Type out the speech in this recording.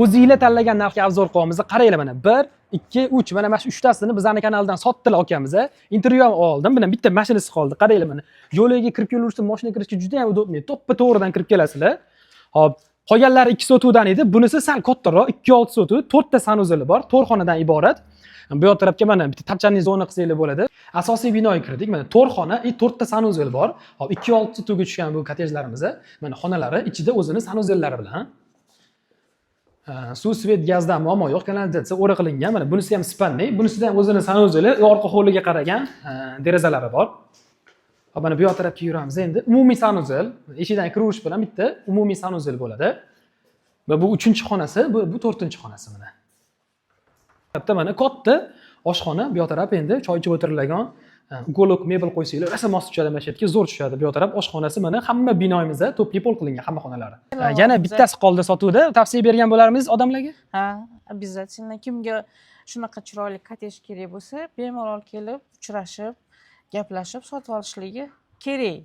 O'zingizlar tanlagan narxga arzor qilyapmiz. Qaranglar mana 1, 2, 3 mana shu 3tasini bizning kanaldan sotdilar akamiz. Intervyu ham oldim. Mana bitta mashinasi qoldi. Qaranglar mana. Yo'lga kirib keluvchi mashina kirishga juda ham udobniy. To'ppa-to'g'ridan kirib kelasizlar. Hop, qolganlari 2 sotuvdan edi. Bunisi sal kattaroq, 2.6 sotuv, 4 ta sanuzeli bor, 4 xonadan iborat. Bu yoq tarafga mana bitta tapchani zona qilsanglar bo'ladi. Asosiy binoga kirdik. Mana 4 xona, 4 ta sanuzel bor. Hop, 2.6 sotuvga tushgan bu kottejlarimiz. Mana xonalari ichida o'zini sanuzellari bilan. Suv, svet, gazdan muammo yo'q, kanalizatsiya o'ra qilingan. Mana bunisi ham spanli, bunisida ham o'zini sanuzeli, orqa hovliga qaragan derazalari bor. Hop, mana bu yoq tarafga yuramiz. Endi umumiy sanuzel, eshikdan kirish bilan bitta umumiy sanuzel bo'ladi. Va bu 3-xonasi, bu 4-xonasi mana. Bitta mana katta oshxona, bu yoq taraf endi choy ichib o'tiriladigan, ukolog mebel qo'ysanglar, rosa mos tushadi mana shu yerga, zo'r tushadi. Bu yoq taraf oshxonasi mana hamma binoyimizda to'pli pol qilingan hamma xonalari. Yana bittasi qoldi sotuvda. Tavsiya bergan bo'larmiz odamlarga? Ha, обязательно. Kimga shunaqa chiroyli kottej kerak bo'lsa, bemalol kelib, uchrashib, gaplashib sotib olishligi kerak.